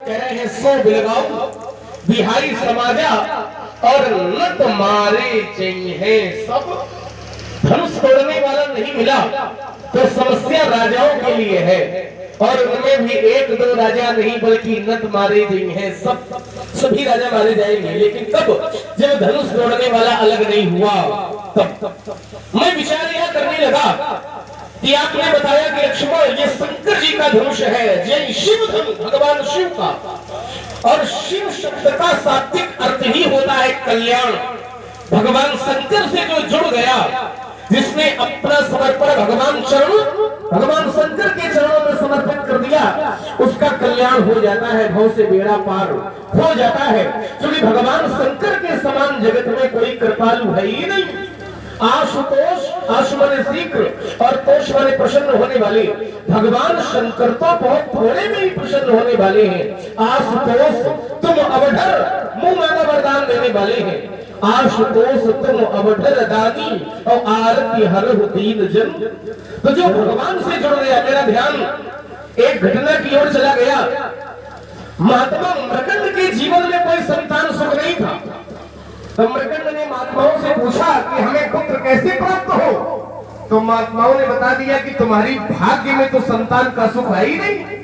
कह रहे हैं सो बिलगाओ बिहारी समाजा और नट मारे चाहिए सब। धनुष तोड़ने वाला नहीं मिला तो समस्या राजाओं के लिए है, और उनमें भी एक दो राजा नहीं बल्कि नट मारे गए हैं सब। सभी राजा मारे जाएंगे, लेकिन तब जब धनुष तोड़ने वाला अलग नहीं हुआ तब मैं विचार यह करने लगा कि आपने बताया कि लक्ष्मण ये शंकर जी का धनुष है, जय शिव धनुष भगवान शिव का, और शिव शब्द का शाब्दिक अर्थ ही होता है कल्याण। भगवान शंकर से जो जुड़ गया, जिसने अपना समर्पण भगवान शंकर के चरणों में समर्पित कर दिया, उसका कल्याण हो जाता है, भव से बेड़ा पार हो जाता है। क्योंकि भगवान शंकर के समान जगत में कोई कृपालु है ही नहीं। आशुतोष, आशु माने शीघ्र और तोष माने प्रसन्न होने वाले, भगवान शंकर तो बहुत थोड़े में ही प्रसन्न होने वाले हैं। आशुतोष तुम अवधर मुंह मांगा वरदान देने वाले हैं। आशुतोष तुम अवधर दानी और आरती हरहु दीन जन। तो जो भगवान से जुड़ गया, मेरा ध्यान एक घटना की ओर चला गया। महात्मा मृकंद के जीवन में कोई संतान सुख नहीं था, तो मृकंद ने महात्माओं से पूछा कि हमें पुत्र कैसे प्राप्त हो। तो महात्माओं ने बता दिया कि तुम्हारी भाग्य में तो संतान का सुख है ही नहीं।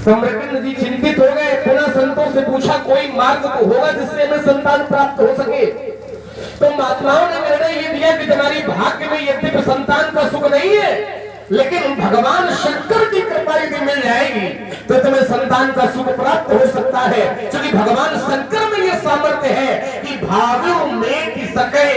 तो मृकंद जी चिंतित हो गए, पुनः संतों से पूछा कोई मार्ग तो होगा जिससे हमें संतान प्राप्त हो सके। तो महात्माओं ने निर्णय ये दिया कि तुम्हारी भाग्य में यद्यपि संतान का सुख नहीं है, लेकिन भगवान शंकर की कृपा यदि मिल जाएगी तो तुम्हें संतान का सुख प्राप्त हो सकता है। क्योंकि भगवान शंकर में यह सामर्थ्य है कि भाव्यों में की सके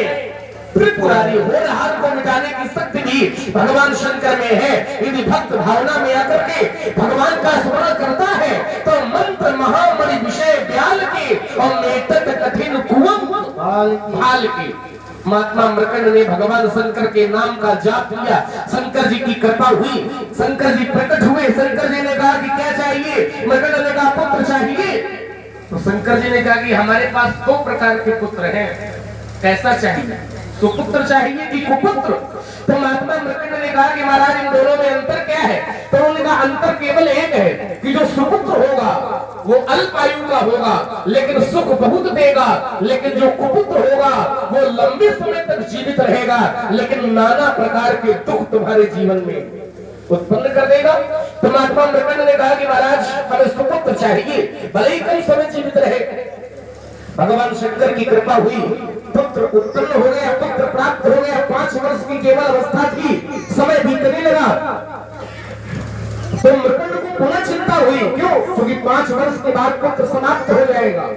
त्रिपुरारी होनहार को मिटाने की शक्ति भी भगवान शंकर में है। यदि भक्त भावना में आकर के भगवान का स्मरण करता है तो मंत्र महामणि विषय ब्याल के और नेतक कठिन कुवम भाल के। महात्मा मृकंड ने भगवान शंकर के नाम का जाप किया, शंकर जी की कृपा हुई, शंकर जी प्रकट हुए। शंकर जी ने कहा कि क्या चाहिए? मृकंड ने कहा पुत्र चाहिए। तो शंकर जी ने कहा कि हमारे पास दो प्रकार के पुत्र हैं, कैसा चाहिए? सुपुत्र चाहिए कि कुपुत्र? तो महात्मा मृकंड ने कहा कि महाराज इन दोनों में अंतर क्या है? तो उन्होंने कहा अंतर केवल एक है कि जो सुपुत्र होगा वो अल्प आयु का होगा लेकिन सुख बहुत देगा, लेकिन जो कुपुत्र होगा वो लंबे समय तक जीवित रहेगा लेकिन नाना प्रकार के दुख तुम्हारे जीवन में उत्पन्न कर देगा। तो महात्मा मृकंड ने कहा कि महाराज हमें सुपुत्र चाहिए, भले ही कई समय जीवित रहे। भगवान शंकर की कृपा हुई, पुत्र उत्पन्न हो गया, पुत्र प्राप्त हो गया। 5 वर्ष की केवल अवस्था थी, समय बीतने लगा। तो मृकंड को पुनः चिंता हुई, क्यों? क्योंकि 5 वर्ष के बाद पुत्र समाप्त हो जाएगा।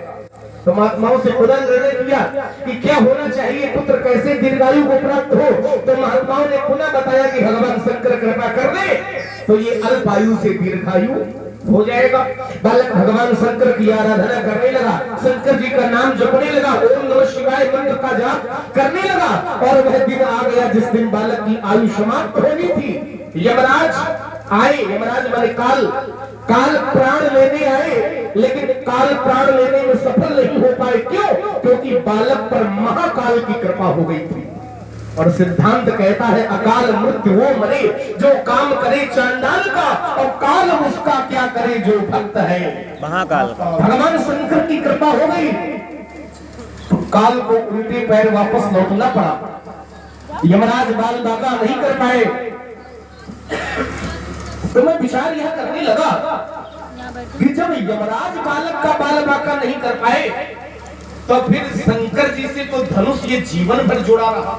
तो महात्माओं से पुनः निर्णय किया कि क्या होना चाहिए, पुत्र कैसे दीर्घायु को प्राप्त हो। तो महात्माओं ने पुनः बताया कि भगवान शंकर कृपा कर दे तो ये अल्पायु से दीर्घायु हो जाएगा। बालक भगवान शंकर की आराधना करने लगा, शंकर जी का नाम जपने लगा, ओम नमः शिवाय मंत्र का जाप करने लगा। और वह दिन आ गया जिस दिन बालक की आयु समाप्त होनी थी। यमराज आए, यमराज माने काल प्राण लेने आए, लेकिन काल प्राण लेने में सफल नहीं हो पाए। क्यों? क्योंकि बालक पर महाकाल की कृपा हो गई थी। और सिद्धांत कहता है अकाल मृत्यु वो मरे जो काम करे चांडाल का, और काल उसका क्या करे जो भक्त है महाकाल का। भगवान शंकर की कृपा हो गई तो काल को उल्टे पैर वापस लौटना पड़ा। यमराज बाल बाका नहीं कर पाए। तो मैं विचार यह करने लगा कि जब यमराज बालक का बाल बाका नहीं कर पाए तो फिर शंकर जी से तो धनुष ये जीवन भर जुड़ा रहा।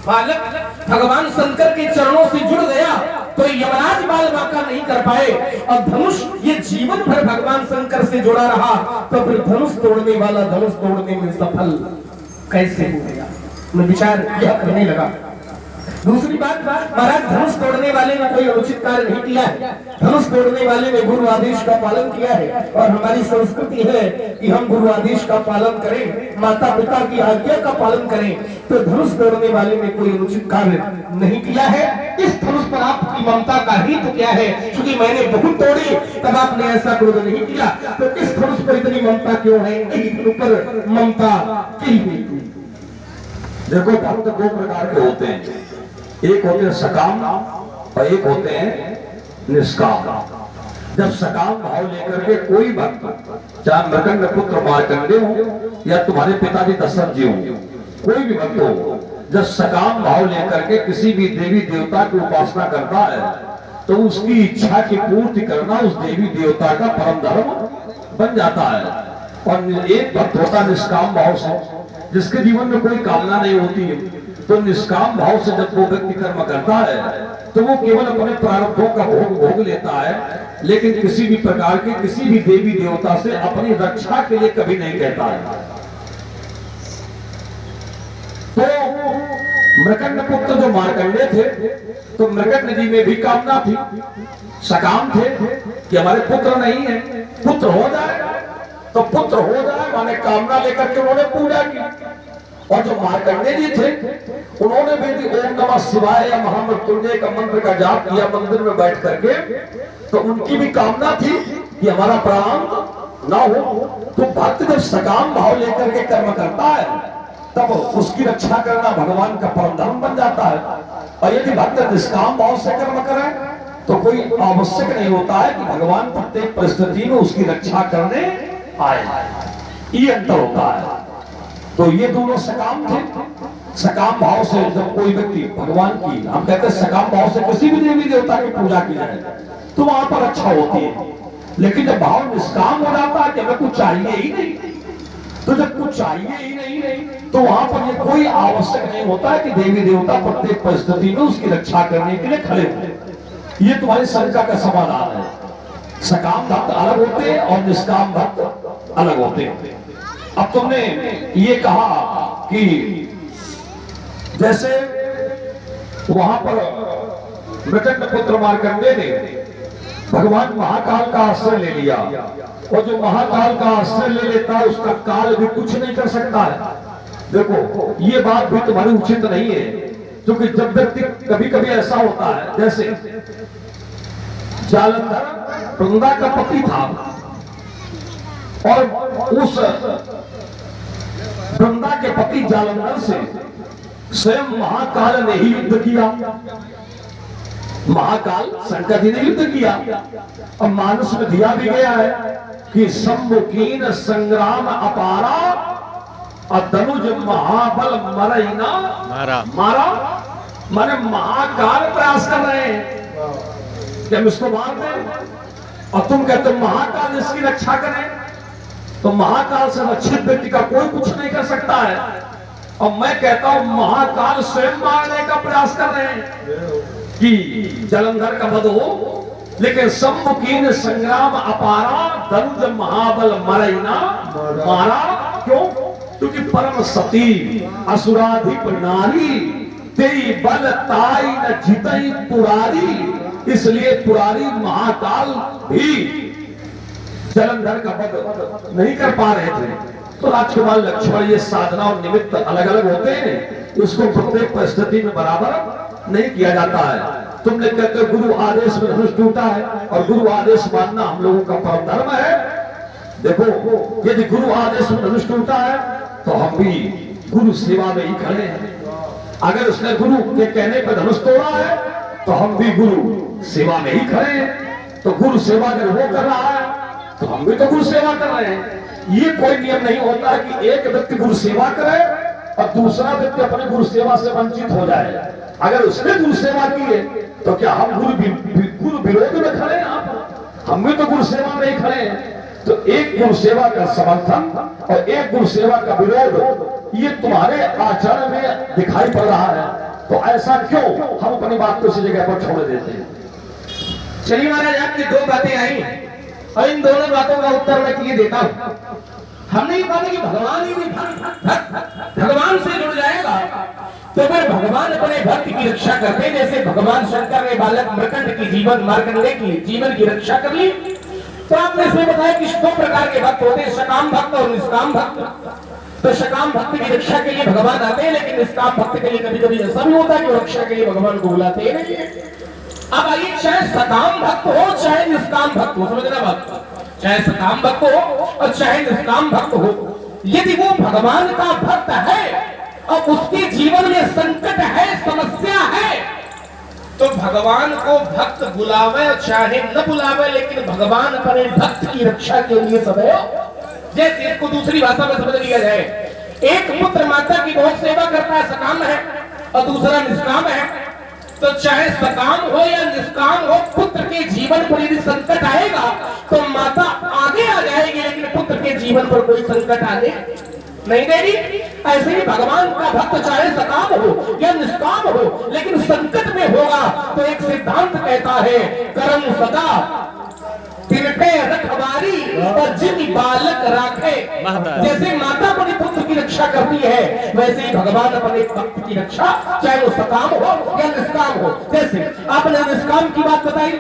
बालक भगवान शंकर के चरणों से जुड़ गया तो यमराज बाल बाका नहीं कर पाए, और धनुष ये जीवन भर भगवान शंकर से जुड़ा रहा। तो फिर धनुष तोड़ने वाला धनुष तोड़ने में सफल कैसे हो गया? मैं विचार यह करने लगा। दूसरी बात, महाराज धनुष तोड़ने वाले ने कोई अनुचित कार्य नहीं किया है। धनुष तोड़ने वाले ने गुरु आदेश का पालन किया है, और हमारी संस्कृति है कि हम गुरु आदेश का पालन करें, माता पिता की आज्ञा का पालन करें। तो धनुष तोड़ने वाले ने कोई अनुचित कार्य नहीं किया है। इस धनुष पर आपकी ममता का हित क्या है? क्योंकि मैंने बहुत तोड़ी तब आपने ऐसा क्रोध नहीं किया, तो इस धनुष पर इतनी ममता क्यों है? इस पर ममता क्यों हुई? देखो भक्त 2 प्रकार के होते हैं, एक होते हैं सकाम और एक होते हैं निष्काम। जब सकाम भाव लेकर के कोई भक्त, चाहे मृकंड पुत्र मार्कंडे हो या तुम्हारे पिताजी दशरथ जी हो, कोई भी भक्त हो, जब सकाम भाव लेकर के किसी भी देवी देवता की उपासना करता है तो उसकी इच्छा की पूर्ति करना उस देवी देवता का परम धर्म बन जाता है। और एक भक्त होता है निष्काम भाव से, जिसके जीवन में कोई कामना नहीं होती है, तो निष्काम भाव से जब वो व्यक्ति कर्म करता है तो वो केवल अपने प्रारब्धों का भोग लेता है, लेकिन किसी भी प्रकार के किसी भी देवी देवता से अपनी रक्षा के लिए कभी नहीं कहता है। तो मृकंड पुत्र जो मार्कंडे थे, तो मृकंड जी में भी कामना थी, सकाम थे कि हमारे पुत्र नहीं है, पुत्र हो जाए, तो पुत्र हो जाए माने कामना लेकर के उन्होंने पूजा की। और जो मार्कंडे जी थे उन्होंने भी ओम नमः शिवाय या महामृत्युंजय का मंत्र का जाप किया मंदिर में बैठ करके, तो उनकी भी कामना थी कि हमारा प्राण ना हो। तो भक्त जब सकाम भाव लेकर के कर्म करता है तब उसकी रक्षा करना भगवान का परम धर्म बन जाता है। और यदि भक्त निष्काम भाव से कर्म करे तो कोई आवश्यक नहीं होता है कि भगवान प्रत्येक परिस्थिति में उसकी रक्षा करने आए। ये अंतर होता है। तो ये दोनों सकाम थे। सकाम भाव से जब कोई व्यक्ति भगवान की, हम कहते हैं सकाम भाव से किसी भी देवी देवता की पूजा की जाए तो वहां पर अच्छा होती है। लेकिन जब भाव निष्काम हो जाता है कि हमें कुछ चाहिए ही नहीं, तो जब कुछ चाहिए ही नहीं तो वहां पर ये कोई आवश्यक नहीं होता है कि देवी देवता प्रत्येक परिस्थिति में उसकी रक्षा करने के लिए खड़े होते। ये तुम्हारी शंका का समाधान है। सकाम भक्त अलग होते हैं और निष्काम भक्त अलग होते हैं। अब तुमने ये कहा कि जैसे वहां पर मृकंड पुत्र मार्कंडे ने भगवान महाकाल का आश्रय ले लिया, और जो महाकाल का आश्रय ले लेता है उसका काल भी कुछ नहीं कर सकता है। देखो ये बात भी तुम्हारी उचित नहीं है, क्योंकि जब व्यक्ति कभी कभी ऐसा होता है, जैसे जालंधर वृंदा का पति था और उस वृंदा के पति जालंधर से स्वयं महाकाल ने ही युद्ध किया। महाकाल शंकर जी ने युद्ध किया। और मानस में दिया भी गया है कि सम्मुखीन संग्राम अपारा और धनुज महाबल मरईना मारा। माने महाकाल प्रयास कर रहे हैं कि हम इसको मार दें, और तुम कहते हो महाकाल इसकी रक्षा करें। तो महाकाल से रक्षित व्यक्ति का कोई कुछ नहीं कर सकता है। और मैं कहता हूं महाकाल स्वयं मारने का प्रयास कर रहे हैं कि जलंधर का वध हो, लेकिन सम्मुखीन संग्राम अपारा धनुज महाबल मरईना मारा। क्यों? क्योंकि परम सती असुराधिप नारी तेई बल ताई न जितई पुरारी, इसलिए पुरारी महाकाल भी जलंधर का वध नहीं कर पा रहे थे। तो राजकुमार लक्ष्मण ये साधना और निमित्त अलग अलग होते हैं, इसको प्रत्येक परिस्थिति में बराबर नहीं किया जाता है। तुमने कहते हो गुरु आदेश में धनुष टूटा है, और गुरु आदेश मानना हम लोगों का परम धर्म है। देखो यदि गुरु आदेश में धनुष टूटा है तो हम भी गुरु सेवा में ही खड़े हैं। अगर उसने गुरु के कहने पर धनुष तोड़ा है तो हम भी गुरु सेवा में ही खड़े हैं। तो गुरु सेवा अगर वो कर रहा है तो हम भी तो गुरु सेवा कर रहे हैं। ये कोई नियम नहीं होता है कि एक व्यक्ति गुरु सेवा करे और दूसरा व्यक्ति अपने गुरु सेवा से वंचित हो जाए। अगर उसने गुरु सेवा की है तो क्या हम गुरु विरोध में खड़े हैं? हम भी तो गुरु सेवा में ही खड़े हैं। तो एक गुरु सेवा का समर्थन और एक गुरु सेवा का विरोध ये तुम्हारे आचरण में दिखाई पड़ रहा है। तो ऐसा क्यों हम अपनी बात को इसी जगह पर छोड़ देते हैं? चलिए महाराज, आपकी दो बातें आई और इन दोनों बातों का उत्तर मैं ये देता हूं। हमने ये कहा कि भगवान ही भगवान से जुड़ जाएगा तो फिर भगवान अपने भक्त की रक्षा करते। जैसे भगवान शंकर ने बालक मृकंड की जीवन मार्कंडे की जीवन की रक्षा कर ली, तो आपने इसमें बताया कि दो प्रकार के भक्त होते हैं, सकाम भक्त और निष्काम भक्त। तो सकाम भक्त की रक्षा के लिए भगवान आते हैं, लेकिन निष्काम भक्त के लिए कभी कभी ऐसा भी होता है कि रक्षा के लिए भगवान को बुलाते नहीं है। अब आइए, चाहे सकाम भक्त हो चाहे निष्काम भक्त हो, समझना बात, चाहे सकाम भक्त हो और चाहे निष्काम भक्त हो, यदि वो भगवान का भक्त है और उसके जीवन में संकट है, समस्या है, तो भगवान को भक्त बुलावे चाहे न बुलावे, लेकिन भगवान अपने भक्त की रक्षा के लिए सदैव, जैसे इसको दूसरी भाषा में समझ लिया जाए, एक पुत्र माता की बहुत सेवा करता है, सकाम है, और दूसरा निष्काम है। तो चाहे सकाम हो या निष्काम हो, पुत्र के जीवन पर यदि संकट आएगा तो माता आगे आ जाएगी, लेकिन पुत्र के जीवन पर कोई संकट आने नहीं देगी। ऐसे ही भगवान का भक्त चाहे सकाम हो या निष्काम हो, लेकिन संकट में होगा तो एक सिद्धांत कहता है, कर्म सदा तिनके रखवारी और जिन बालक राखे। जैसे माता अपने पुत्र की रक्षा करती है, वैसे ही भगवान अपने भक्त की रक्षा, चाहे वो सकाम हो या निष्काम हो। जैसे आपने निष्काम की बात बताई,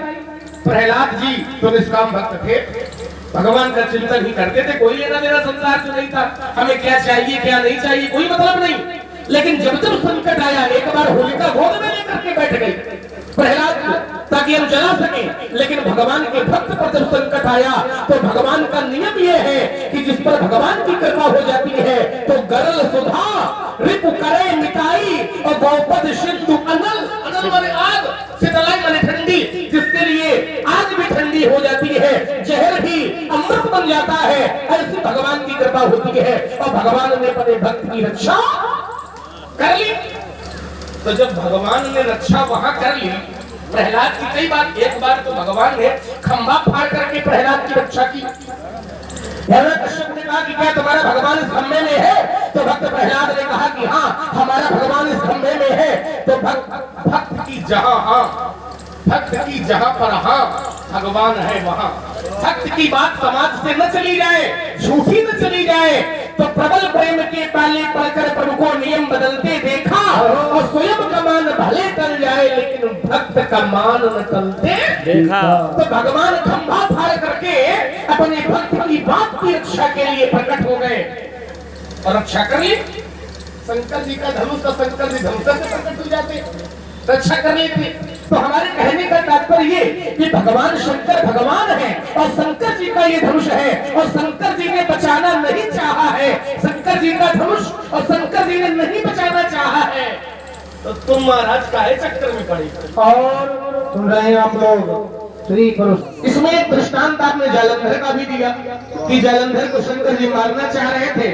प्रहलाद जी तो निष्काम भक्त थे, भगवान का चिंतन ही करते थे, कोई लेना देना संसार से नहीं था, हमें क्या चाहिए क्या नहीं चाहिए कोई मतलब नहीं। लेकिन जब जब संकट आया, एक बार होलिका गोद में लेकर के बैठ गई प्रहलाद को, ताकि हम जला सके। लेकिन भगवान के भक्त पर जब संकट आया तो भगवान का नियम यह है कि जिस पर भगवान की कृपा हो जाती है तो गरल सुधा रिपु करे मिटाई, और गौपद सिंधु अनल, अनल माने आग, शीतलाई माने ठंडी, जिसके लिए आज भी ठंडी हो जाती है, जहर भी अमृत बन जाता है, ऐसी भगवान की कृपा होती है। और भगवान ने अपने भक्त की रक्षा कर ली। तो जब भगवान ने रक्षा वहां कर ली, प्रहलाद की कई बार, एक बार तो भगवान ने खंभा फाड़ करके प्रहलाद की रक्षा की। कश्यप ने कहा कि क्या तुम्हारा भगवान इस खंभे में है? तो भक्त प्रहलाद ने कहा कि हाँ, हमारा भगवान इस खंभे में है। तो भक्त की जहां हाँ, भक्त की जहां पर हाँ भगवान है वहां। भक्त की बात समाज से न चली जाए, झूठी न चली जाए, तो प्रबल प्रेम के पाले पढ़कर प्रभु को नियम बदलते देखा, और स्वयं का मान भले टल जाए लेकिन भक्त का मान न टलते देखा। तो भगवान खंभा फाड़ करके अपने भक्त की बात की रक्षा के लिए प्रकट हो गए और रक्षा कर ली। शंकर जी का धनुष, तो शंकर जी धनुष से प्रकट हो जाते, रक्षा कर लेते। तो हमारे कहने का तात्पर्य ये कि भगवान शंकर भगवान है, और शंकर जी का ये धनुष है, और शंकर जी ने बचाना नहीं चाहा है, शंकर जी का धनुष, और शंकर जी ने नहीं बचाना चाहा है। तो तुम महाराज काहे चक्कर में पड़े? और सुन रहे हैं आप लोग, श्री पुरुष। इसमें एक दृष्टांत आपने जालंधर का भी दिया कि जालंधर को शंकर जी मारना चाह रहे थे,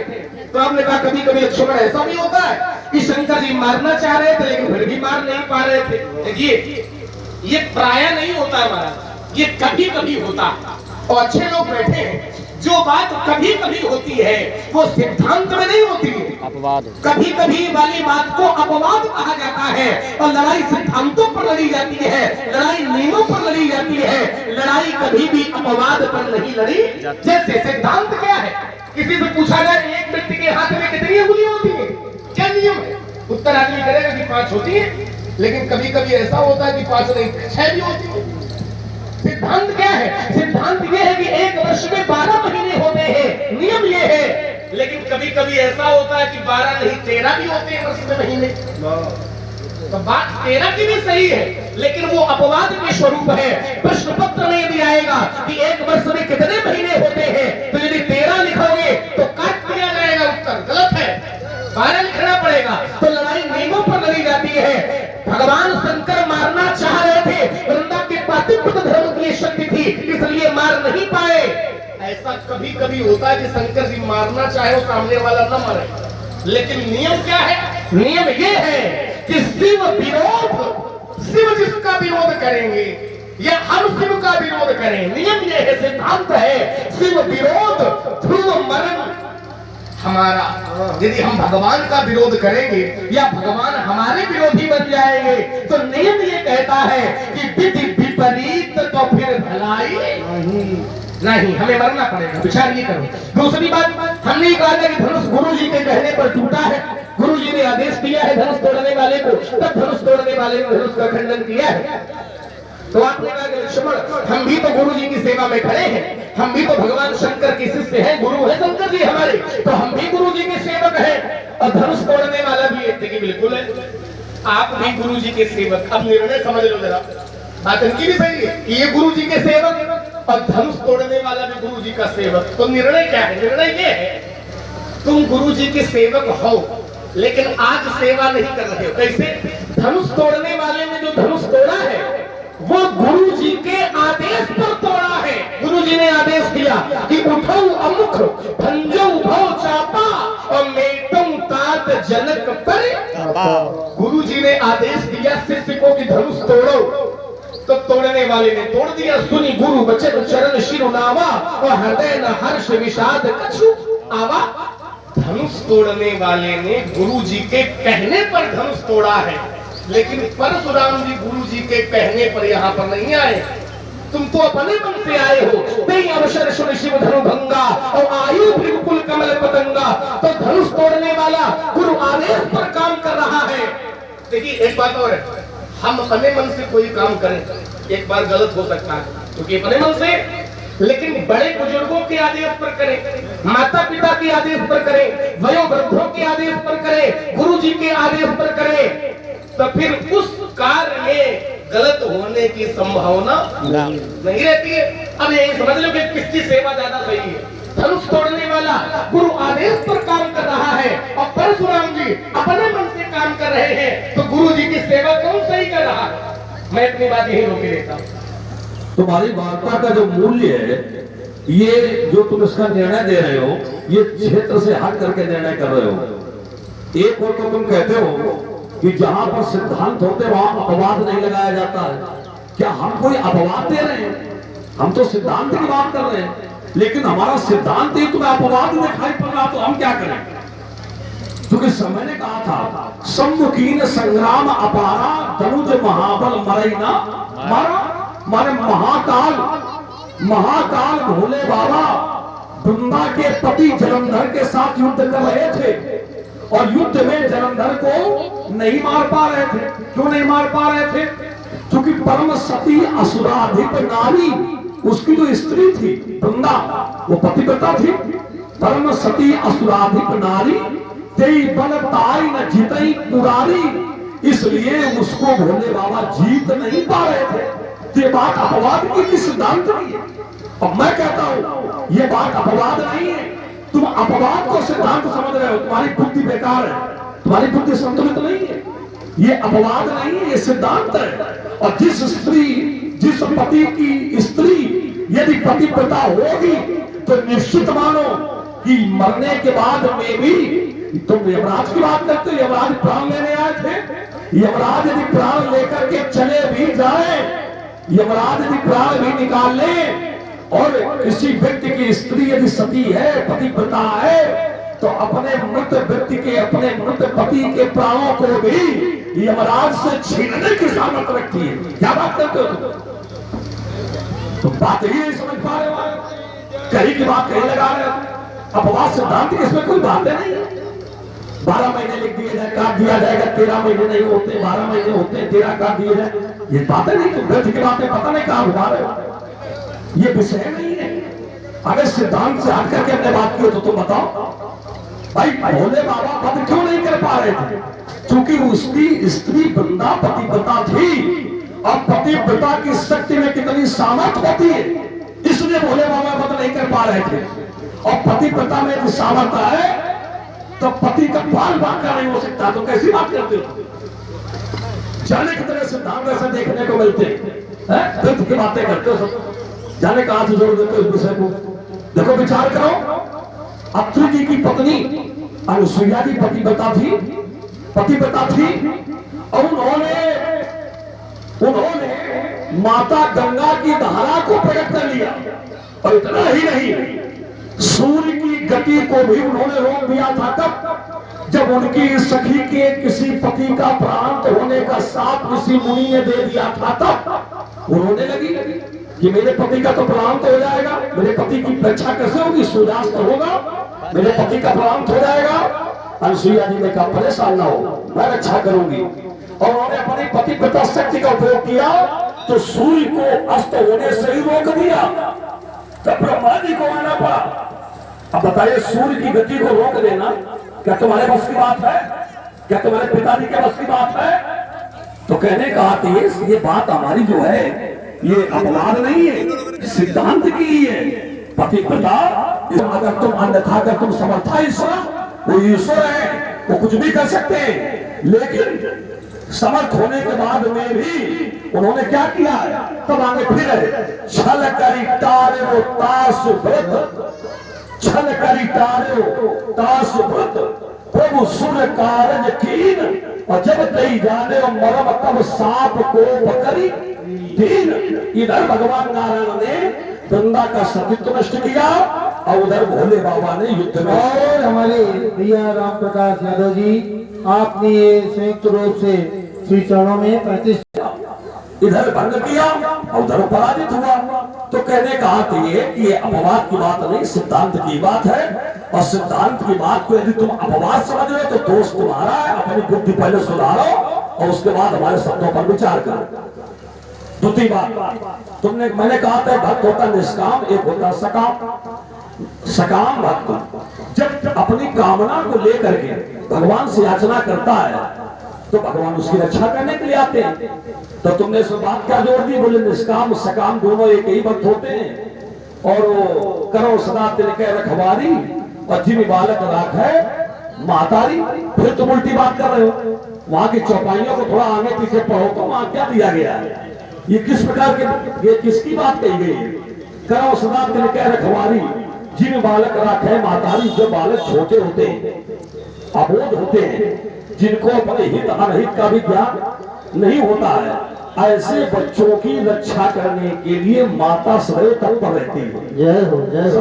तो आपने कहा कभी कभी लक्ष्मण ऐसा भी होता है कि शंकर जी मारना चाह रहे थे लेकिन फिर भी मार नहीं पा रहे थे। देखिए, ये प्राय नहीं होता महाराज, ये कभी कभी होता है। और अच्छे लोग बैठे हैं, जो बात कभी कभी होती है वो सिद्धांत में नहीं होती है, अपवाद। कभी कभी वाली बात को अपवाद कहा जाता है, और लड़ाई सिद्धांतों पर लड़ी जाती है, लड़ाई नियमों पर लड़ी जाती है, लड़ाई कभी भी अपवाद पर नहीं लड़ी। जैसे सिद्धांत क्या है, किसी से पूछा जाए एक व्यक्ति के हाथ में कितनी उंगलियां होती है, क्या नियम है? उत्तर आदमी करेगा कि 5 होती है, लेकिन कभी कभी ऐसा होता है कि 5 नहीं 6 भी होती है। सिद्धांत क्या है? सिद्धांत ये है कि एक वर्ष में 12 महीने होते हैं, नियम ये है। लेकिन कभी कभी ऐसा होता है कि 12 नहीं 13 भी होते हैं वर्ष में महीने। तो बात 13 की भी सही है, लेकिन वो अपवाद के स्वरूप है। प्रश्न पत्र में यदि आएगा कि एक वर्ष में कितने महीने होते हैं, तो यदि 13 लिखोगे तो काट दिया जाएगा, उत्तर गलत है, 12 लिखना पड़ेगा। तो लड़ाई नियमों पर लड़ी जाती है। भगवान शंकर मारना चाह रहे थे, वृंदा के पातिव्रत धर्म की शक्ति थी, इसलिए मार नहीं पाए। ऐसा कभी कभी होता है कि शंकर जी मारना चाहे और सामने वाला न मारे, लेकिन नियम क्या है? नियम ये है कि शिव विरोध, शिव जिसका विरोध करेंगे या हम शिव का विरोध करें, नियम ये है, सिद्धांत है, शिव विरोध ध्रुव मरण हमारा। यदि हम भगवान का विरोध करेंगे या भगवान हमारे विरोधी बन जाएंगे, तो नियम ये कहता है कि विधि विपरीत तो फिर भलाई नहीं, हमें मरना पड़ेगा। विचार ये करो। दूसरी बात, हमने कहा था कि धनुष गुरु जी के कहने पर टूटा है, गुरु जी ने आदेश दिया है धनुष तोड़ने वाले को, तब धनुष तोड़ने वाले ने धनुष का खंडन किया है। तो आपने कहा कि लक्ष्मण, हम भी तो गुरु जी की सेवा में खड़े हैं, हम भी तो भगवान शंकर के शिष्य हैं, गुरु है शंकर जी हमारे, तो हम भी गुरु जी के सेवक हैं, और धनुष तोड़ने वाला भी है। देखिए बिल्कुल है, आप भी गुरु जी के सेवक। अब निर्णय समझ लो जरा, बात इनकी भी सही है कि ये गुरु जी के सेवक और धनुष तोड़ने वाला भी गुरु जी का सेवक। तो निर्णय क्या है? निर्णय ये है, तुम गुरु जी के सेवक हो लेकिन आज सेवा नहीं कर रहे हो। कैसे? धनुष तोड़ने वाले ने जो धनुष तोड़ा है वो गुरु जी के आदेश पर तोड़ा है। गुरु जी ने आदेश दिया कि उठो अमुख भंजो भव चापा और मेटो तात जनक पर। गुरु जी ने आदेश दिया शिष्य को कि धनुष तोड़ो, तो तोड़ने वाले ने तोड़ दिया। सुनी गुरु बचन चरण शिरुनावा और हृदय न हर्ष विषाद कछु आवा। धनुष तोड़ने वाले ने गुरु जी के कहने पर धनुष तोड़ा है, लेकिन परशुराम जी गुरु जी के कहने पर यहाँ पर नहीं आए। तुम तो अपने मन से आए हो। नहीं अवसर सुन शिव धनु भंगा और आयु भृगुकुल कमल पतंगा। तो धनुष तोड़ने वाला गुरु आदेश पर काम कर रहा है। देखिए एक बात और है, हम अपने मन से कोई काम करें एक बार गलत हो सकता है, क्योंकि अपने मन से, लेकिन बड़े बुजुर्गों के आदेश पर करें, माता पिता के आदेश पर करें, वयोवृद्धों के आदेश पर करें, गुरु जी के आदेश पर करें, तो फिर उस कार्य में गलत होने की संभावना नहीं रहती है। अब यही समझ लो कि किसकी सेवा ज्यादा सही है। धनुष तोड़ने वाला गुरु आदेश पर काम कर रहा है और परशुराम जी अपने मन से काम कर रहे हैं, तो गुरु जी की सेवा कौन सही कर रहा है? मैं अपनी बात यही रोके देता हूँ। तुम्हारी वार्ता का जो मूल्य है, ये जो तुम इसका निर्णय दे रहे हो, ये क्षेत्र से हट करके निर्णय कर रहे हो। एक और तो तुम कहते हो कि जहां पर सिद्धांत होते वहां अपवाद नहीं लगाया जाता है। क्या हम कोई अपवाद दे रहे हैं? हम तो सिद्धांत की बात कर रहे हैं, लेकिन हमारा सिद्धांत ही तुम्हें अपवाद दिखाई पड़ रहा, तो हम क्या करें? क्योंकि समय ने कहा था सम्मुखीन संग्राम अपारा तनुज महाबल मरैना मारा। माने महाकाल भोले बाबा वृंदा के पति जलंधर के साथ युद्ध कर रहे थे और युद्ध में जलंधर को नहीं मार पा रहे थे। क्यों नहीं मार पा रहे थे? क्योंकि परम सती असुराधिप नारी, उसकी जो स्त्री थी वृंदा, वो पतिव्रता थी। परम सती असुराधिप नारी तेई बल ताई न जीतई पुरारी, इसलिए उसको भोले बाबा जीत नहीं पा रहे थे। ये बात अपवाद की सिद्धांत नहीं है। और मैं कहता हूं ये बात अपवाद नहीं है। तुम अपवाद को सिद्धांत समझ रहे हो, तुम्हारी बुद्धि बेकार है, तुम्हारी बुद्धि संतुलित नहीं है। ये अपवाद नहीं है, ये सिद्धांत है। और जिस पति की स्त्री यदि पतिव्रता होगी तो निश्चित मानो कि मरने के बाद में भी, तुम यमराज की बात करते हो, यमराज प्राण लेने आए थे। यमराज यदि प्राण लेकर के चले भी जाए, यमराज यदि प्राण भी निकाल ले, और किसी व्यक्ति की स्त्री यदि सती है, पतिव्रता है, तो अपने मृत व्यक्ति के, अपने मृत पति के प्राणों को भी यमराज से छीनने की सामर्थ रखती है। क्या बात करते हो तुम? बात ही नहीं समझ पा रहे हो, कहीं की बात कहीं लगा रहे हो। अपवाद सिद्धांत की इसमें कोई बातें नहीं है। 12 महीने लिख दिए जाए, काट दिया जाएगा, 13 महीने नहीं होते, 12 महीने होते, 13 काट दिए जाए, ये बातें नहीं। तुम व्यर्थ की बातें पता नहीं कहां घुमा रहे हो, ये विषय नहीं है। अगर सिद्धांत से हट करके अपने बात की हो तो तुम बताओ भाई, भोले बाबा वध क्यों नहीं कर पा रहे थे? क्योंकि उसकी स्त्री वृंदा पतिव्रता थी, और पतिव्रता की शक्ति में कितनी सामर्थ्य होती है, इसलिए भोले बाबा वध नहीं कर पा रहे थे। और पतिव्रता में जो सामर्थ्य है तो पति का बाल बांका नहीं हो सकता, तो कैसी बात करते हो? जाने कितने सिद्धांत ऐसे देखने को मिलते हैं, तथ्य की बातें करते हो सब, जाने कहां से जोड़ देते हो इस विषय को। देखो विचार करो, अत्रि जी की पत्नी अनुसुईया जी पतिव्रता थी, और उन्होंने माता गंगा की धारा को प्रकट कर लिया। और इतना ही नहीं, सूर्य की गति को भी उन्होंने रोक दिया था। तब जब उनकी सखी के किसी पति का प्रांत होने का साथ ऋषि मुनि ने दे दिया था, तब उन्होंने लगी कि मेरे पति का तो प्रांत हो जाएगा, मेरे पति की रक्षा कैसे होगी? सूर्यास्त होगा, मेरे पति का प्रांत हो जाएगा। अनुसुईया जी ने कहा परेशान ना हो, मैं रक्षा करूंगी। और उन्होंने अपनी पतिव्रता शक्ति का उपयोग किया, तो सूर्य को अस्त होने से ही रोक दिया। तब ब्रह्मा जी को आना पड़ा। अब बताइए, सूर्य की गति को रोक देना क्या तुम्हारे बस की बात है? क्या तुम्हारे पिताजी के बस की बात है? तो कहने का अर्थ ये बात हमारी जो है ये अपवाद नहीं है, सिद्धांत की है। पतिव्रता, अगर तुम अन्यथा अगर तुम समर्था ईश्वर, वो ईश्वर है, वो कुछ भी कर सकते हैं, लेकिन समर्थ होने के बाद में भी उन्होंने क्या किया? तब आगे फिर छल करी तारे तास व्रत, छल करी तारे तास व्रत, प्रभु सुर कारज कीन, और जब कई जाने मरम तब सांप को पकड़ी दीन। इधर भगवान नारायण ने गंगा का सतीत्व नष्ट किया और उधर भोले बाबा ने युद्ध में। और हमारे भैया राम प्रकाश यादव जी, आपने ये संयुक्त रूप से श्री चरणों में 35 इधर भंग किया और उधर पराजित हुआ। तो कहने का अर्थ ये कि ये अपवाद की बात नहीं, सिद्धांत की बात है। और सिद्धांत की बात को यदि तुम अपवाद समझ रहे हो तो दोष तुम्हारा है। अपनी बुद्धि पहले सुधारो और उसके बाद हमारे शब्दों पर विचार करो। दूसरी बात मैंने कहा था, भक्त होता निष्काम, एक होता सकाम। सकाम भक्त जब अपनी कामना को लेकर के भगवान से याचना करता है तो भगवान उसकी रक्षा करने के लिए आते हैं। तो तुमने इस बात क्या जोड़ दी? बोले निष्काम सकाम दोनों एक ही भक्त होते हैं। और वो करो सदा तिलके रखवारी और जिमी बालक राख है मातारी। फिर तुम उल्टी बात कर रहे हो। वहां की चौपाइयों को थोड़ा आगे पीछे पढ़ो तो वहां क्या दिया गया है? ये किस प्रकार के, ये किसकी बात कही गई है? करो सदा तिलके रखवारी जिन बालक राखे मातारी। जो बालक छोटे होते हैं, अबोध होते हैं, जिनको अपने हित अनहित का भी ज्ञान नहीं होता है, ऐसे बच्चों की रक्षा करने के लिए माता सदैव तत्पर रहती है। जय हो जय हो।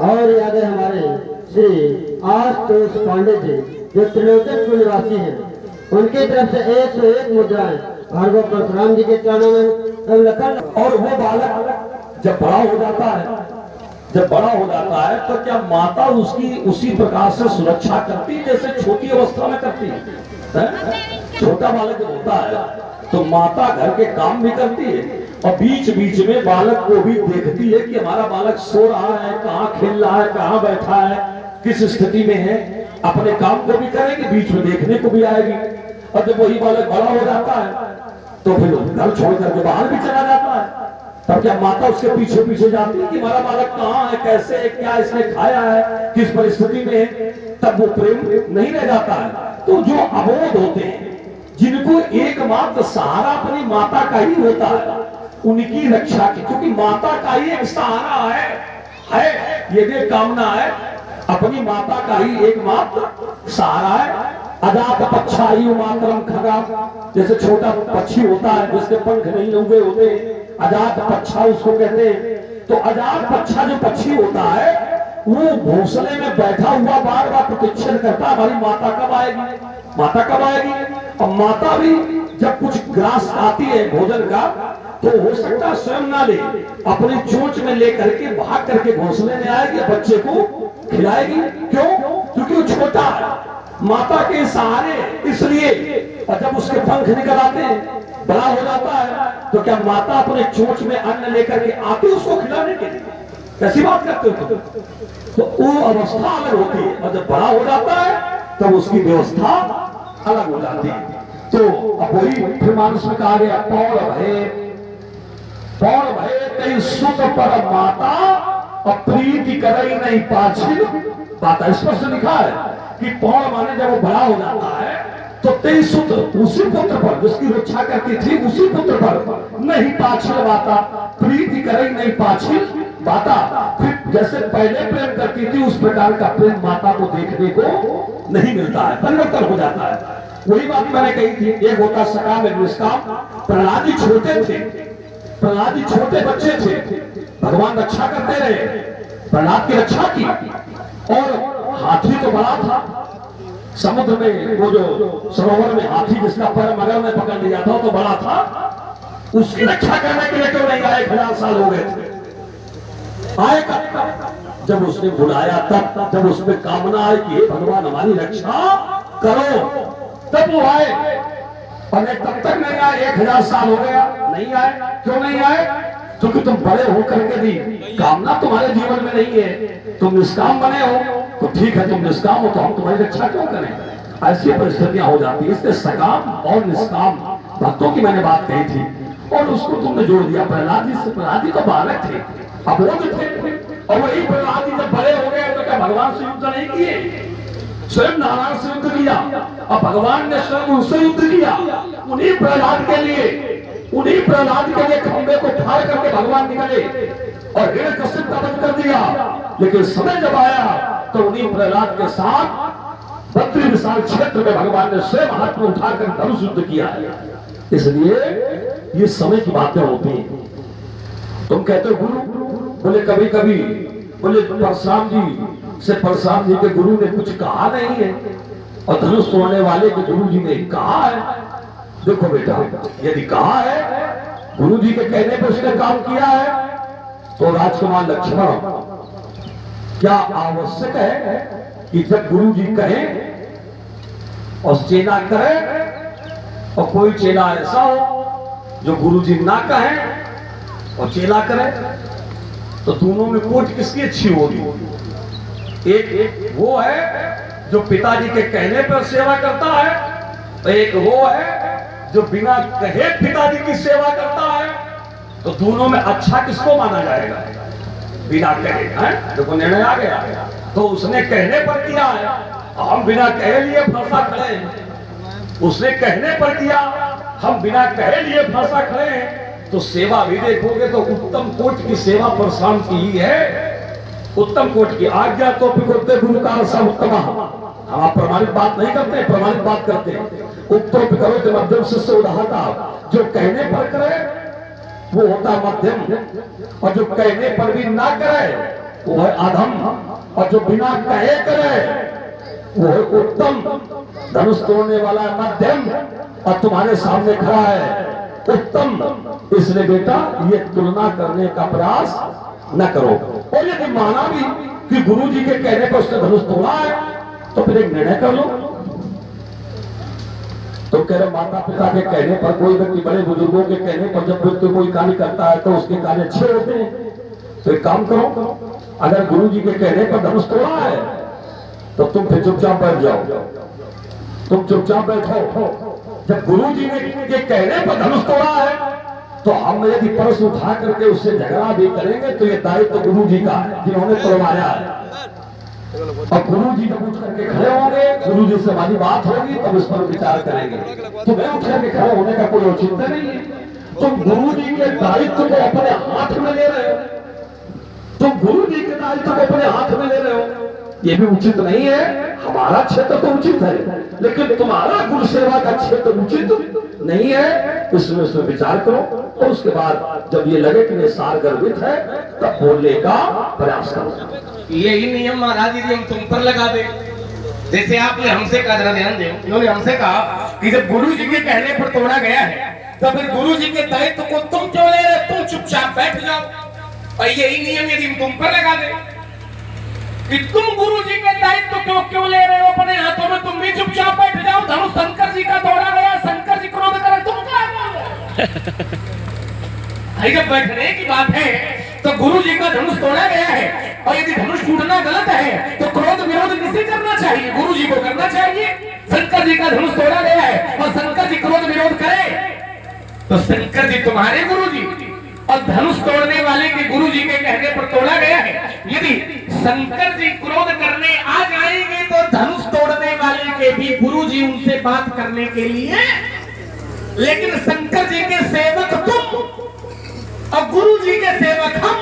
और याद है हमारे श्री आशुतोष पांडे जी जो त्रिलोचनपुर निवासी हैं, उनकी तरफ से 101 मुद्राएं भार्गव परशुराम जी के चरणों में लखन। और वो बालक जब बड़ा हो जाता है, जब बड़ा हो जाता है तो क्या माता उसकी उसी प्रकार से सुरक्षा करती जैसे छोटी अवस्था में करती है? छोटा बालक होता है तो माता घर के काम भी करती है और बीच बीच में बालक को भी देखती है कि हमारा बालक सो रहा है, कहाँ खेल रहा है, कहाँ बैठा है, किस स्थिति में है। अपने काम को भी करेगी, बीच में देखने को भी आएगी। और जब वही बालक बड़ा हो जाता है तो फिर घर छोड़ करके बाहर भी चला जाता है। तब क्या माता उसके पीछे पीछे जाती है कि हमारा बालक कहाँ है, कैसे है, क्या इसने खाया है, किस परिस्थिति में है? तब वो प्रेम नहीं रह जाता है। तो जो अबोध होते हैं, जिनको एकमात्र सहारा अपनी माता का ही होता है, उनकी रक्षा की, क्योंकि माता का ही एक सहारा है ये भी कामना है, अपनी माता का ही एकमात्र सहारा है। अजात पक्षाई मातरम खगा, जैसे छोटा पक्षी होता है जिसके पंख नहीं उगे होते, अजात पक्षा उसको कहते हैं। तो अजात पक्षा जो पक्षी होता है वो घोंसले में बैठा हुआ बार बार प्रतीक्षा करता है हमारी माता कब आएगी, माता कब आएगी। और माता भी जब कुछ ग्रास आती है भोजन का तो हो सकता है स्वयं ना ले, अपनी चोंच में लेकर के भाग करके घोंसले में आएगी, बच्चे को खिलाएगी। क्यों? क्योंकि वो छोटा है, माता के सहारे इसलिए। और जब उसके पंख निकल आते हैं, बड़ा हो जाता है, तो क्या माता अपने चोंच में अन्न लेकर के आती उसको खिलाने के लिए? कैसी बात करते हो? तो वो अवस्था अलग होती है और जब बड़ा हो जाता है तब उसकी व्यवस्था अलग हो जाती है। तो अब वही फिर मानुष में कहा गया पौड़ भय कई सुत पर माता और प्रीति करई नहीं पाछिल। बात स्पष्ट लिखा है कि पौड़ माने जब वो बड़ा हो जाता है तो 23 सुत उसी पुत्र पर जिसकी रक्षा करती थी उसी पुत्र पर नहीं पाछिल बाता, प्रीति करई नहीं पाछिल बाता। फिर जैसे पहले प्रेम करती थी उस प्रकार का प्रेम माता को देखने को नहीं मिलता है, परिवर्तन हो जाता है। वही बात मैंने कही थी, एक होता सकाम एक निष्काम। प्रहलाद जी छोटे थे, प्रहलाद जी छोटे बच्चे थे, भगवान रक्षा करते रहे, प्रहलाद की रक्षा की। और हाथी तो बड़ा था, समुद्र में वो जो सरोवर में हाथी जिसका पैर मगर में पकड़ लिया था तो बड़ा था, उसकी रक्षा करने के लिए क्यों नहीं आए? 1000 साल हो गए थे, आए कब? जब उसने बुलाया तब, जब उसमें कामना आई कि भगवान हमारी रक्षा करो, तब वो आए। और तब तक नहीं आए, 1000 साल हो गया नहीं आए। क्यों नहीं आए? क्योंकि तुम बड़े होकर के भी कामना तुम्हारे जीवन में नहीं है, तुम निष्काम बने हो। तो ठीक है, तुम निष्काम हो तो हम तुम्हारी रक्षा क्यों करें? ऐसी परिस्थितियां हो जाती है। इसलिए सकाम और निष्काम भक्तों की मैंने बात कही थी और उसको तुमने जोड़ दिया प्रहलाद जी से। प्रहलाद जी तो बालक थे, अबोध थे, और वही प्रहलाद जी जब बड़े हो गए तो क्या भगवान से युद्ध नहीं किए? स्वयं नारायण से युद्ध किया और भगवान ने स्वयं उनसे युद्ध किया। उन्हीं प्रहलाद के लिए खंबे को फाड़ करके भगवान निकले और हिरण्यकश्यप का वध कर दिया। लेकिन समय जब आया तो उन्हीं प्रहलाद के साथ 32 विशाल क्षेत्र में भगवान ने स्वयं हाथ में उठाकर धनुष युद्ध किया है। इसलिए ये समय की बातें होती हैं। तुम कहते हो गुरु, बोले कभी कभी बोले परशुराम जी से परशुराम जी के गुरु ने कुछ कहा नहीं है और धनुष तोड़ने वाले के गुरु जी ने कहा है। देखो बेटा, यदि कहा है गुरु जी के कहने पर उसने काम किया है तो राजकुमार लक्ष्मण क्या आवश्यक है कि जब गुरु जी कहें और चेला करे और कोई चेला ऐसा हो जो गुरु जी ना कहे और चेला करे तो दोनों में कोट किसकी अच्छी होगी? एक वो है जो पिताजी के कहने पर सेवा करता है, और एक वो है जो बिना कहे पिताजी की सेवा करता है। तो दोनों में अच्छा किसको माना जाएगा? बिना कहे है, देखो निर्णय आ गया। तो उसने कहने पर किया है, हम बिना कहे लिए फंसा खड़े हैं। उसने कहने पर किया, हम बिना कहे लिए फंसा खड़े हैं। तो सेवा भी देखोगे तो उत्तम कोट की सेवा परशुराम की ही है। उत्तम कोट की आज्ञा तो पिकुते गुरु का सब उत्तम। हम आप प्रमाणित बात नहीं करते, प्रमाणित बात करते हैं। उत्तम करो तो मध्यम से उदाहता, जो कहने पर करे वो होता मध्यम, और जो कहने पर भी ना करे वो है अधम, और जो बिना कहे करे वो है उत्तम। धनुष तोड़ने वाला मध्यम और तुम्हारे सामने खड़ा है उत्तम। इसलिए बेटा ये तुलना करने का प्रयास न करो। और यदि माना भी कि गुरु जी के कहने पर उसने धनुष तोड़ा है तो फिर एक निर्णय कर लो। तो कह रहे माता पिता के कहने पर, कोई व्यक्ति बड़े बुजुर्गों के कहने पर जब व्यक्ति कोई कार्य करता है तो उसके कार्य अच्छे होते हैं। तो एक काम करो, अगर गुरु जी के कहने पर धनुष तोड़ा है तो तुम फिर चुपचाप बैठ जाओ। तुम चुपचाप बैठो। जब गुरु जी ने के कहने पर धनुष तोड़ा है तो हम यदि परस उठा करके उससे झगड़ा भी करेंगे तो ये दायित्व तो गुरु जी का है जिन्होंने तोड़वाया है। और गुरु जी जब उठ करके खड़े होंगे, गुरु जी से हमारी बात होगी तब इस पर विचार करेंगे। तुम्हें उठ करके खड़े होने का कोई औचित्य नहीं है। तुम गुरु जी के दायित्व को अपने हाथ में ले रहे हो। तुम गुरु जी के दायित्व को अपने हाथ में ले रहे हो, ये भी उचित नहीं है। हमारा क्षेत्र तो उचित है, लेकिन तुम्हारा गुरु सेवा का क्षेत्र उचित नहीं है। इसमें विचार करो और उसके बाद जब ये लगे कि ये सार गर्भित है तब बोलने का प्रयास करो। यही नियम महाराज जी हम तुम पर लगा दे। जैसे आपने हमसे कहा, जरा ध्यान दो, इन्होंने हमसे कहा कि जब गुरु जी के कहने पर तोड़ा गया है तो फिर गुरु जी के दायित्व को तुम क्यों ले रहे? तुम चुपचाप बैठ जाओ। और यही नियम यदि हम तुम पर लगा दे कि तुम गुरु जी के दायित्व क्यों ले रहे हो अपने हाथों में, तुम भी चुपचाप बैठ जाओ। धनुष शंकर जी का तोड़ा गया, शंकर जी क्रोध करे, तुम क्या भाई? जब बैठने की बात है तो गुरु जी का धनुष तोड़ा गया है, और यदि धनुष टूटना गलत है तो क्रोध विरोध किसे करना चाहिए? गुरु जी को करना चाहिए। शंकर जी का धनुष तोड़ा गया है और शंकर जी क्रोध विरोध करे तो शंकर जी तुम्हारे गुरु जी, और धनुष तोड़ने वाले के गुरु जी के कहने पर तोड़ा गया है। यदि शंकर जी क्रोध करने आ जाएंगे तो धनुष तोड़ने वाले के भी गुरु जी उनसे बात करने के लिए, लेकिन शंकर जी के सेवक तुम और गुरु जी के सेवक हम,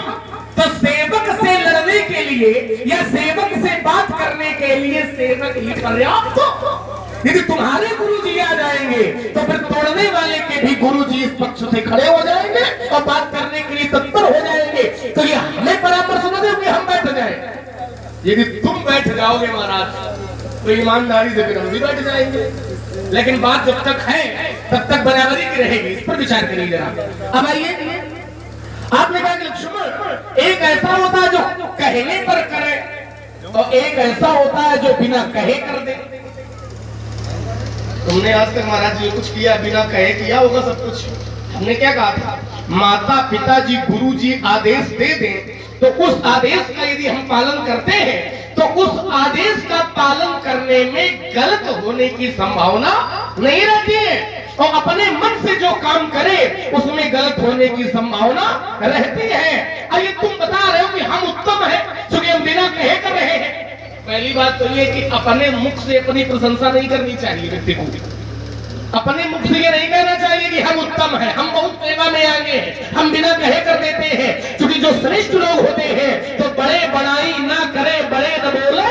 तो सेवक से लड़ने के लिए या सेवक से बात करने के लिए सेवक ही पर्याप्त। यदि तुम्हारे गुरु जी आ जाएंगे तो फिर तोड़ने वाले के भी गुरु जी इस पक्ष से खड़े हो जाएंगे और बात करने के लिए तत्पर हो जाएंगे। तो ये हमें परामर्श न दो कि हम बैठ जाए। यदि तुम बैठ जाओगे महाराज तो ईमानदारी से फिर हम भी बैठ जाएंगे, लेकिन बात जब तक है तब तक बराबरी की रहेगी। इस पर विचार करिए जरा। अब आइए, आपने कहा कि लक्ष्मण एक ऐसा होता है जो कहने पर करे और एक ऐसा होता है जो बिना कहे कर दे। तुमने आज तक महाराज जी कुछ किया बिना कहे किया होगा सब कुछ। हमने क्या कहा था? माता पिता जी गुरु जी आदेश दे दें तो उस आदेश का यदि हम पालन करते हैं तो उस आदेश का पालन करने में गलत होने की संभावना नहीं रहती है, और अपने मन से जो काम करे उसमें गलत होने की संभावना रहती है। अब ये तुम बता रहे हो कि हम उत्तम हैं क्योंकि हम बिना कहे कर रहे हैं, पहली बात तो ये कि अपने मुख से अपनी प्रशंसा नहीं करनी चाहिए व्यक्ति को। अपने मुख से ये नहीं कहना चाहिए कि हम उत्तम हैं, हम बहुत सेवा में आगे हैं, हम बिना कहे कर देते हैं। क्योंकि जो श्रेष्ठ लोग होते हैं तो बड़े बड़ाई ना करे, बड़े न बोले,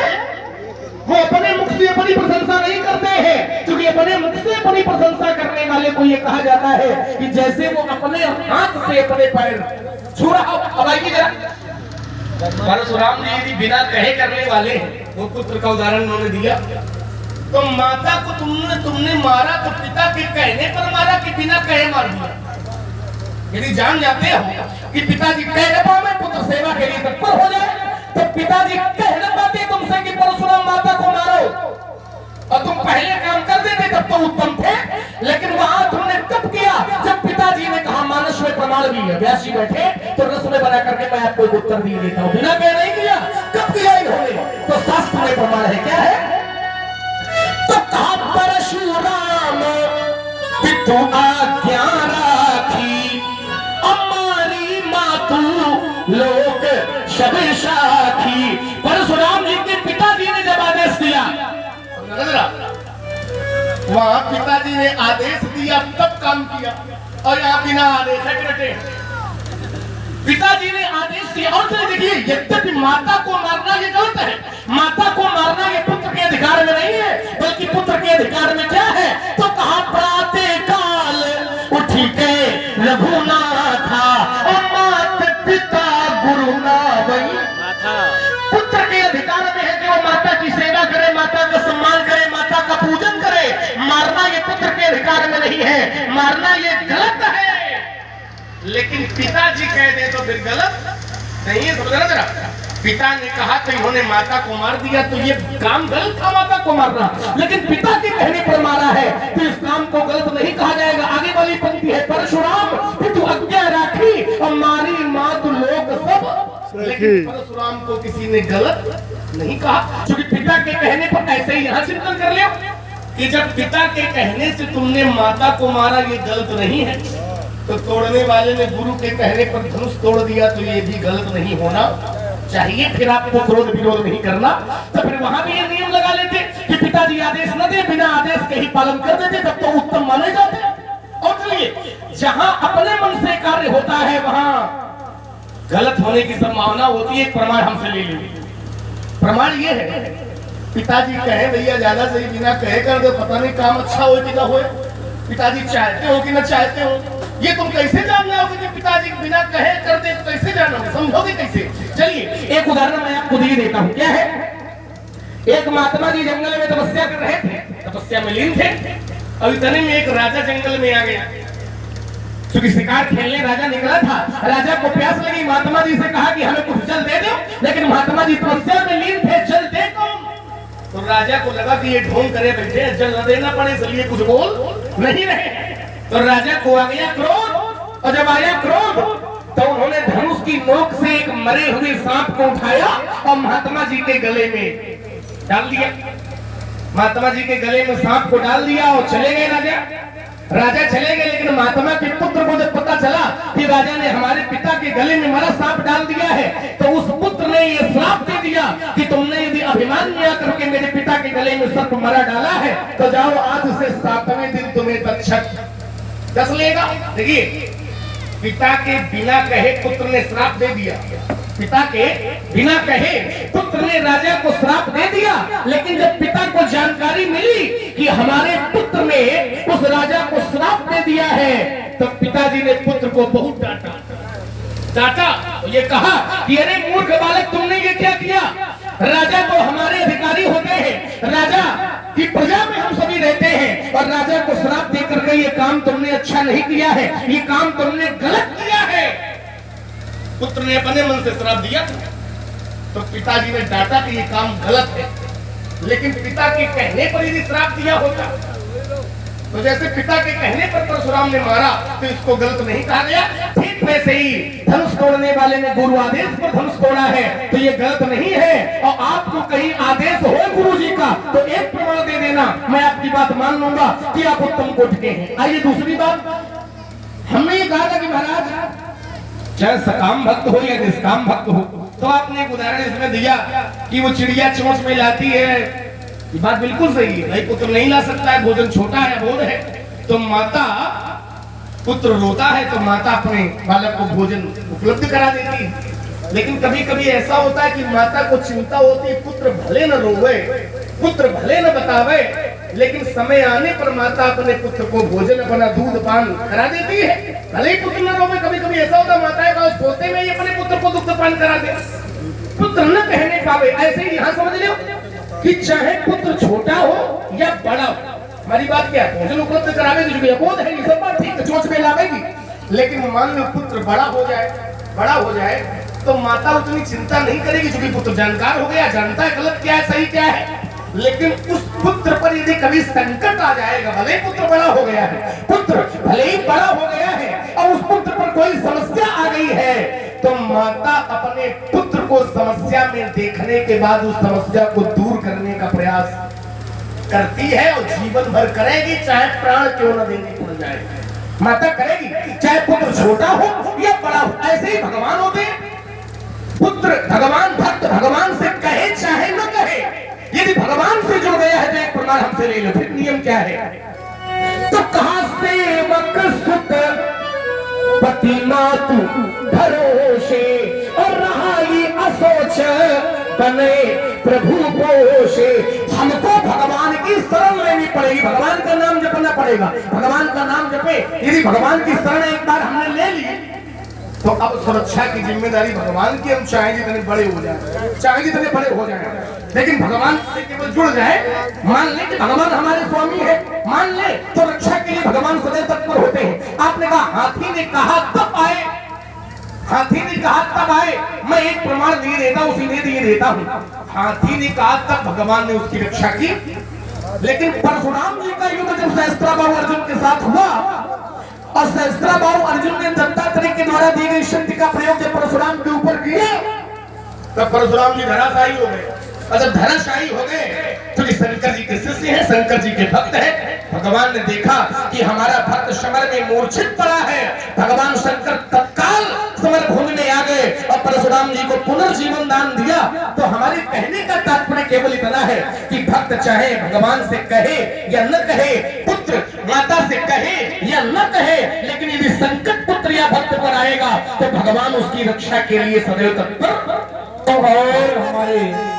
वो अपने मुख से अपनी प्रशंसा नहीं करते हैं। क्योंकि अपने मुख से अपनी प्रशंसा करने वाले को ये कहा जाता है कि जैसे वो अपने हाथ से अपने पैर छू रहा हो। अब आइए जरा, परशुराम जी यदि बिना कहे करने वाले हैं, वो पुत्र का उदाहरण उन्होंने दिया, तो माता को तुमने मारा तो पिता के कहने पर मारा कि बिना कहे मार दिया? यदि जान जाते हो कि पिताजी कह न पावे पुत्र सेवा के लिए तत्पर हो जाए, तो पिताजी कह न पाते तुमसे कि परशुराम माता को मारो और तुम पहले काम कर देते तब तो उत्तम थे। लेकिन वहां तुमने कब किया? जब पिताजी ने कहा, मानस में प्रमाण भी है, व्यास जी बैठे तो रस में बना करके मैं आपको एक उत्तर दिए देता हूं। बिना कह नहीं किया, कब किया इन्होंने? तो शास्त्र में प्रमाण है। क्या है? तो कहा परशुराम पितु आज्ञा राखी, हमारी मातु लोक सब साखी। परशुराम जी के पिताजी ने जब आदेश दिया, वहां पिताजी ने आदेश दिया तब काम किया, और यहाँ बिना आदेश है। पिताजी ने आदेश दिया। और देखिए, यद्यपि माता को मारना ये गलत है, माता को मारना ये पुत्र के अधिकार में नहीं है, बल्कि पुत्र के अधिकार में क्या है? तो कहा प्रातः काल उठी के रघुनाथा, और मात पिता गुरु ना वही। पुत्र के अधिकार में है कि वो माता की सेवा करे, माता का सम्मान करे, माता का पूजन करे। मारना ये पुत्र के अधिकार में नहीं है, मारना ये गलत है। लेकिन पिताजी कह दे तो फिर गलत नहीं है। समझना जरा, पिता ने कहा तो इन्होंने माता को मार दिया, तो ये काम गलत था माता को मारना। लेकिन पिता के कहने पर मारा है तो इस काम को गलत नहीं कहा जाएगा। आगे वाली पंक्ति है, परशुराम पितु आज्ञा राखी, और मारी मातु लोग सब। लेकिन परशुराम को किसी ने गलत नहीं कहा, क्योंकि पिता के कहने पर ऐसे ही यहाँ चिंतन कर लिया कि जब पिता के कहने से तुमने माता को मारा, ये गलत नहीं है, तो तोड़ने वाले ने गुरु के कहने पर धनुष तोड़ दिया, तो ये भी गलत नहीं होना चाहिए। फिर आपको क्रोध विरोध नहीं करना। तो फिर वहां भी ये नियम लगा लेते कि पिताजी आदेश न दे, बिना आदेश के ही पालन कर देते, तब तो उत्तम माने जाते। और चलिए, जहां अपने मन से कार्य होता है वहां गलत होने की संभावना होती है। प्रमाण हमसे ले लीजिए। प्रमाण ये है, पिताजी कहे भैया ज्यादा सही, बिना कहे कर दो, पता नहीं काम अच्छा हो कि ना हो। पिताजी चाहते हो कि ना चाहते हो, ये तुम कैसे जान जाओगे कि पिताजी बिना कहे कर दे? तो कैसे जानोगे, समझोगे कैसे? चलिए एक उदाहरण मैं आपको दिए देता हूँ। क्या है? एक महात्मा जी जंगल में तपस्या कर रहे थे, तपस्या में लीन थे, और इतने में एक राजा जंगल में आ गया। क्योंकि शिकार खेलने राजा निकला था, राजा को प्यास लगी, महात्मा जी से कहा कि हमें कुछ जल दे दो। लेकिन महात्मा जी तपस्या में लीन थे, जल दे कौन? तो राजा को लगा कि ये ढोंग करे बैठे, जल न देना पड़े, इसलिए कुछ बोल नहीं रहे। तो राजा को आ गया क्रोध, और जब आया क्रोध तो उन्होंने धनुष की नोक से एक मरे हुए सांप को उठाया और महात्मा जी के गले में डाल दिया। महात्मा जी के गले में सांप को डाल दिया और चले गए राजा। राजा चले गए, लेकिन महात्मा के पुत्र को जब पता चला कि राजा ने हमारे पिता के गले में मरा सांप डाल दिया है, तो उस पुत्र ने ये श्राप दे दिया कि तुमने यदि अभिमान में आकर के मेरे पिता के गले में सर्प मरा डाला है, तो जाओ आज से 7वें दिन तुम्हें तक्षक दस लेगा। देखिए, पिता के बिना कहे पुत्र ने श्राप दे दिया। पिता के बिना कहे पुत्र ने राजा को श्राप दे दिया। लेकिन जब पिता को जानकारी मिली कि हमारे पुत्र ने उस राजा को श्राप दे दिया है, तो पिताजी ने पुत्र को बहुत डांटा। तो ये कहा कि अरे मूर्ख बालक, तुमने ये क्या किया? राजा तो हमारे अधिकारी होते हैं, राजा की प्रजा में हम सभी रहते हैं, और राजा को श्राप दे करके ये काम तुमने अच्छा नहीं किया है, ये काम तुमने गलत किया है। पुत्र ने अपने मन से श्राप दिया था, तो पिताजी ने डांटा कि ये काम गलत है। लेकिन पिता के कहने पर यदि श्राप दिया होता, तो जैसे पिता के कहने पर परशुराम ने मारा, तो इसको गलत नहीं कहा गया। ठीक वैसे ही धनुष तोड़ने वाले ने गुरु आदेश पर धनुष तोड़ा है, तो ये गलत नहीं है। और आपको कहीं आदेश हो गुरु जी का, तो एक प्रमाण दे देना, मैं आपकी बात मान लूंगा कि आप उत्तम कोटि के हैं। आइए दूसरी बात, हमने ये कहा था कि महाराज चाहे सकाम भक्त हो या निष्काम भक्त हो, तो आपने एक उदाहरण इसमें दिया कि वो चिड़िया चोंच में लाती है, ये बात बिल्कुल सही है। भाई पुत्र नहीं ला सकता है, भोजन छोटा है, अबोध है, तो माता, पुत्र रोता है तो माता अपने बालक को भोजन उपलब्ध करा देती है। लेकिन कभी कभी ऐसा होता है कि माता को चिंता होती है, पुत्र भले न रोवे, पुत्र भले न बतावे, लेकिन समय आने पर माता अपने पुत्र को भोजन, अपना दूध पान करा देती है। भले ही पुत्र न रोवे, कभी कभी ऐसा होता है माताएं का सोते में ही अपने पुत्र को दुग्ध पान करा दे, पुत्र न कहने पावे। ऐसे ही यहाँ समझ लो कि चाहे पुत्र छोटा हो या बड़ा हो, हमारी बात क्या है, भोजन उपलब्ध करावेगी, जो अबोध है, ये सब बात ठीक है, चोंच में लावेगी। लेकिन मान लो पुत्र बड़ा हो जाए तो माता उतनी चिंता नहीं करेगी, क्योंकि पुत्र जानकार हो गया, जानता है गलत क्या है, सही क्या है। लेकिन उस पुत्र पर यदि कभी संकट आ जाएगा, भले ही पुत्र बड़ा हो गया है, पुत्र भले ही बड़ा हो गया है, और उस पुत्र पर कोई समस्या आ गई है, तो माता अपने पुत्र को समस्या में देखने के बाद उस समस्या को दूर करने का प्रयास करती है, और जीवन भर करेगी, चाहे प्राण क्यों न देने पड़ जाए, माता करेगी, चाहे पुत्र छोटा हो या बड़ा हो। ऐसे ही भगवान होते हैं, पुत्र भगवान, भक्त भगवान से कहे चाहे न कहे, यदि भगवान से जुड़ गया है तो एक प्रमाण हमसे ले लो। फिर नियम क्या है, तो कहा सेवक सुत पति मातु भरोसे, और रहा ये असोच बने प्रभु पोषे। हमको भगवान की शरण लेनी पड़ेगी, भगवान का नाम जपना पड़ेगा, भगवान का नाम जपे। यदि भगवान की शरण एक बार हमने ले ली तो अब सुरक्षा की जिम्मेदारी भगवान की। हम चाहे जितने बड़े हो जाए, चाहे जितने बड़े हो जाए, लेकिन भगवान से केवल जुड़ जाए, मान ले कि भगवान हमारे स्वामी है, मान ले, तो रक्षा के लिए भगवान सदैव तत्पर होते हैं। आपने कहा हाथी ने कहा तब आए, हाथी ने कहा तब आए, मैं एक प्रमाण दिए देता हूं, सीधे दिए देता हूं। हाथी ने कहा तब भगवान ने उसकी रक्षा की। लेकिन परशुराम जी का युद्ध जब सहस्त्राबाहु अर्जुन के साथ हुआ, और सहस्त्राबाहु अर्जुन ने दत्तात्रेय के द्वारा दी गई शक्ति का प्रयोग जब परशुराम के ऊपर किया, तब परशुराम जी धराशायी हो गए। और जब धराशायी हो गए, क्योंकि शंकर जी के शिष्य हैं, शंकर जी के भक्त हैं, भगवान ने देखा कि हमारा भक्त समर में मूर्छित पड़ा है, भगवान शंकर तत्काल समर भूमि में आ गए और परशुराम जी को पुनर्जीवन दान दिया। तो हमारे कहने का तात्पर्य केवल इतना है कि भक्त चाहे भगवान से कहे या न कहे, पुत्र माता से कहे या न कहे, लेकिन यदि संकट पुत्र या भक्त पर आएगा तो भगवान उसकी रक्षा के लिए सदैव तत्पर। और हमारे